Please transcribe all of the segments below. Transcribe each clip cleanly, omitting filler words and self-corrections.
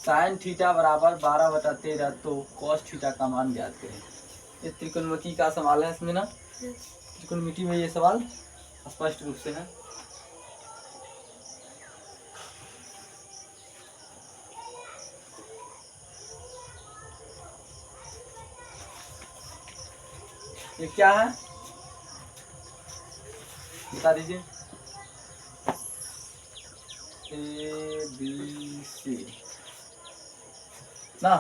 Sine theta बराबर 12/13, तो cos theta का मान ज्ञात करें। ये त्रिकोणमिति का सवाल है इसमें ना, त्रिकोणमिति में ये सवाल स्पष्ट रूप से है। ये क्या है बता दीजिए। ABC ना,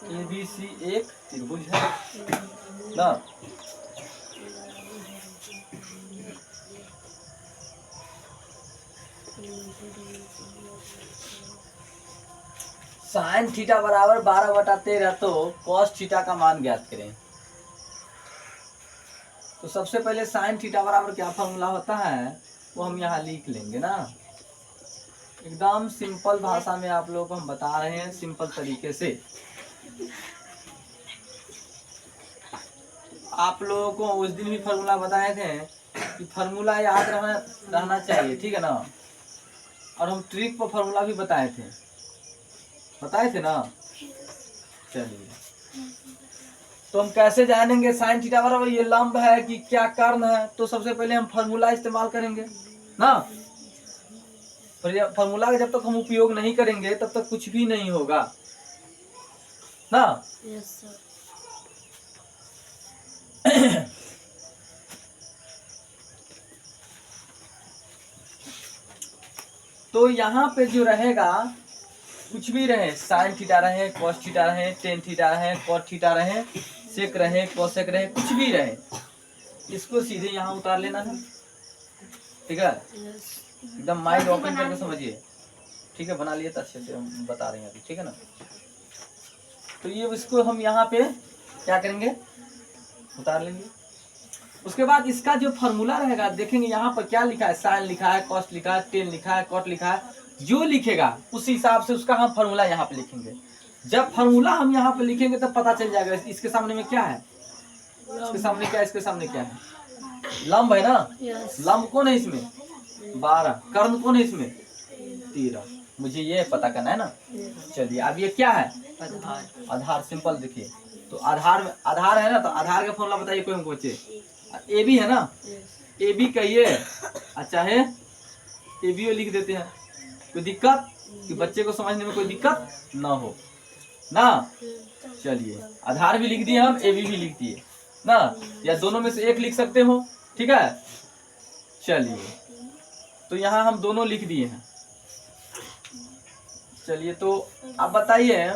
ABC एक त्रिभुज है ना। साइन थीटा बराबर 12/13, तो कॉस थीटा का मान ज्ञात करें। तो सबसे पहले साइन थीटा बराबर क्या फॉर्मूला होता है वो हम यहाँ लिख लेंगे ना। एकदम सिंपल भाषा में आप लोगों को हम बता रहे हैं, सिंपल तरीके से। आप लोगों को उस दिन भी फॉर्मूला बताए थे कि फॉर्मूला याद रहना चाहिए, ठीक है ना। और हम ट्रिक पर फॉर्मूला भी बताए थे ना। चलिए, तो हम कैसे जानेंगे साइन थीटा बराबर ये लंब है कि क्या कर्ण है। तो सबसे पहले हम फॉर्मूला इस्तेमाल करेंगे ना। फॉर्मूला का जब तक हम उपयोग नहीं करेंगे तब तक कुछ भी नहीं होगा ना। Yes sir. तो यहाँ पे जो रहेगा कुछ भी रहे, साइन थीटा रहे, कॉस थीटा रहे, टेन थीटा रहे, कॉट थीटा रहे, सेक रहे, कोसेक रहे, कुछ भी रहे, इसको सीधे यहाँ उतार लेना है, ठीक है। एकदम माइंड ओपन करके समझिए, ठीक है। बना लिए तो अच्छे से हम बता रहे हैं अभी, ठीक है ना। तो ये इसको हम यहाँ पे क्या करेंगे, उतार लेंगे। उसके बाद इसका जो फॉर्मूला रहेगा देखेंगे यहाँ पर क्या लिखा है, साइन लिखा है, कॉस लिखा है, टेन लिखा है, कॉट लिखा है। जो लिखेगा उस हिसाब से उसका हम फॉर्मूला यहाँ पे लिखेंगे। जब फॉर्मूला हम यहाँ पे लिखेंगे तब पता चल जाएगा इसके सामने में क्या है, इसके सामने क्या है, इसके सामने क्या है। लंब है ना, लंब कौन है इसमें 12, कर्ण कौन है इसमें 13। मुझे ये पता करना है ना। चलिए, अब ये क्या है, आधार। सिंपल देखिए, तो आधार है ना, तो आधार का फॉर्मूला बताइए कोई हमको बच्चे। ए बी है ना, ए बी कहिए, अच्छा है ए बी लिख देते हैं। कोई दिक्कत कि बच्चे को समझने में कोई दिक्कत ना हो ना। चलिए, आधार भी लिख दिए हम, ए बी भी लिख दिए ना, या दोनों में से एक लिख सकते हो, ठीक है। चलिए, तो यहाँ हम दोनों लिख दिए हैं। चलिए, तो आप बताइए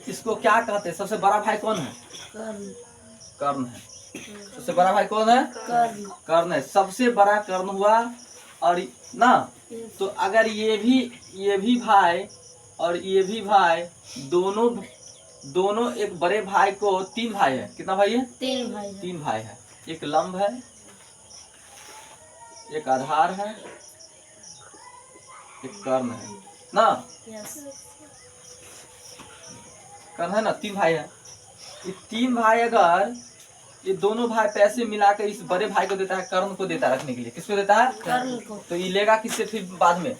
इसको क्या कहते हैं। सबसे बड़ा भाई कौन है, कर्ण है। सबसे बड़ा भाई कौन है, कर्ण है। सबसे बड़ा कर्ण हुआ और ना, तो अगर ये भी भाई और ये भी भाई, दोनों एक बड़े भाई को, 3 भाई है। कितना भाई है, 3 भाई है। एक लंब है, एक आधार है, एक कर्ण है ना। कर्ण है ना, 3 भाई है। ये 3 भाई अगर ये दोनों भाई पैसे मिलाकर इस बड़े भाई को देता है, कर्ण को देता है रखने के लिए, किसको देता है, कर्ण को। तो ये लेगा किससे फिर बाद में,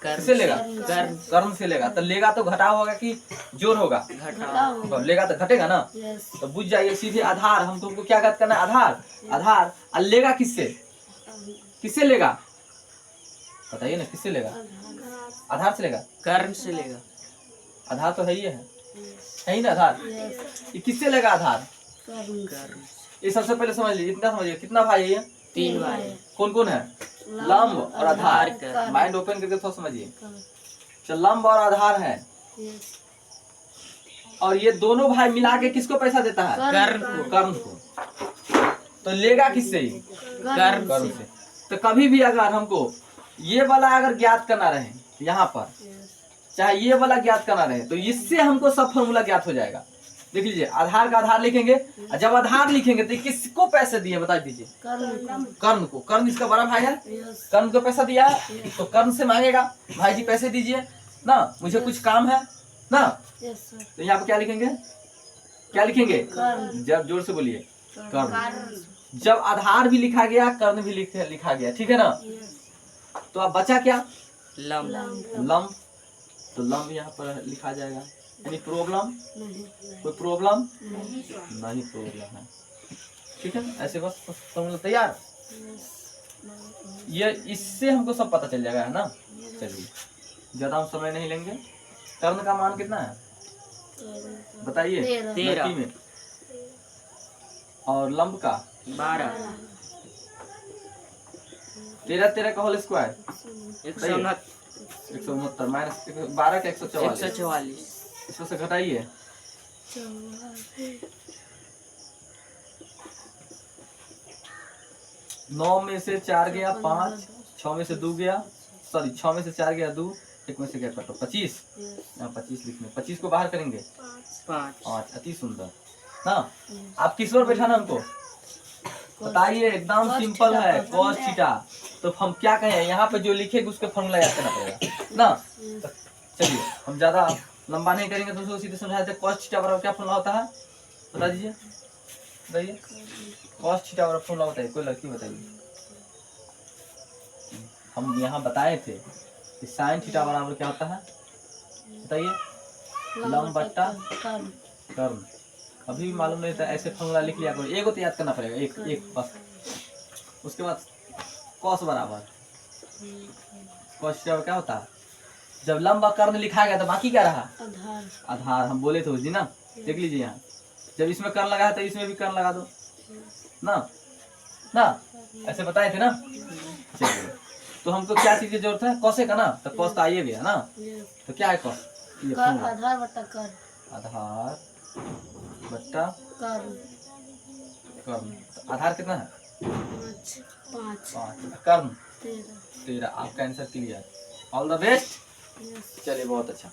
किससे लेगा, कर्ण से लेगा। तो लेगा तो घटाव होगा कि जोड़ होगा, घटाव। लेगा तो घटेगा ना। तो बुझ जाइए सीधे आधार। हम तुमको क्या बात करना है, आधार। और लेगा किससे लेगा बताइए ना, किससे लेगा, आधार से लेगा, कर्ण से लेगा। आधार तो है ही ना आधार। ये किससे लेगा, आधार। ये सबसे पहले समझ लीजिए, इतना समझिए। कितना भाई है ये, 3 भाई। कौन कौन है, लंब और आधार। माइंड ओपन करके थोड़ा समझिए। चल, लंब और आधार है, और ये दोनों भाई मिला के किसको पैसा देता है, कर्ण को। तो लेगा किससे, कर्ण से। तो कभी भी अगर हमको ये वाला अगर ज्ञात करना रहे, यहाँ पर चाहे ये वाला ज्ञात करना रहे, तो इससे हमको सब फॉर्मूला ज्ञात हो जाएगा। देख लीजिए, आधार का आधार लिखेंगे, जब आधार लिखेंगे तो किसको पैसे दिए बता दीजिए, कर्ण को। कर्ण इसका बड़ा भाई है, कर्ण को पैसा दिया, तो कर्ण से मांगेगा भाई जी पैसे दीजिए ना, मुझे कुछ काम है ना। तो यहाँ पे क्या लिखेंगे, जब जोर से बोलिए, कर्ण। जब आधार भी लिखा गया, कर्ण भी लिखा गया, ठीक है ना। तो अब बचा क्या? लंब लंब। तो लंब यहाँ पर लिखा जाएगा। यानी प्रॉब्लम, नहीं कोई प्रॉब्लम नहीं नहीं, प्रॉब्लम है। ठीक है, ऐसे बस समझ लो। तैयार? ये इससे हमको सब पता चल जाएगा, है ना। चलिए, ज्यादा हम समय नहीं लेंगे। कर्ण का मान कितना है बताइए? 13 लड़की में। और लंब का 12 13 का होल स्क्वायर 169 169 माइनस 12 का 144। 144 इसको से घटाइए। 9 में से 4 गया 5, 6 में से 2 गया, सॉरी 6 में से 4 गया 2, 1 में से गया कटो 25। यहाँ 25 लिखने, 25 को बाहर करेंगे 5 5। अति सुंदर ना। आप किस पर बैठाना हमको बताइए? एकदम सिंपल है, cos थीटा। तो हम क्या कहें, यहाँ पे जो लिखेगा उसके फॉर्मूला याद करना पड़ेगा ना। तो चलिए, हम ज्यादा लंबा नहीं करेंगे तो उसको सीधे समझा देते। cos थीटा बराबर क्या फॉर्मूला होता है बता दीजिए, बताइए। cos थीटा बराबर फॉर्मूला होता है, कोई लड़की बताइए। हम यहाँ बताए थे कि sin थीटा बराबर क्या होता है बताइए? लंब बट्टा कर्ण। अभी भी मालूम नहीं था, ऐसे फॉर्मूला लिख लिया करो। एक तो याद करना पड़ेगा, एक बस। उसके बाद cos बराबर cos थीटा क्या होता है? जब लंब और कर्ण लिखा गया तो बाकी क्या रहा? आधार। हम बोले थे उस दिन ना, देख लीजिए यहाँ। जब इसमें कर्ण लगा है तो इसमें भी कर्ण लगा दो ना, ना ऐसे बताए थे ना। चलिए, तो हमको क्या चीज की जरूरत है? कौसे का ना। तो कौस तो आइए गया ना। तो क्या है कौस? ये आधार बट्टा कर आधार बट्टा कर्ण कर्ण। तो आधार कितना है? 5 कर्ण 13 13। आपका answer clear. All the best. चलिए, बहुत अच्छा।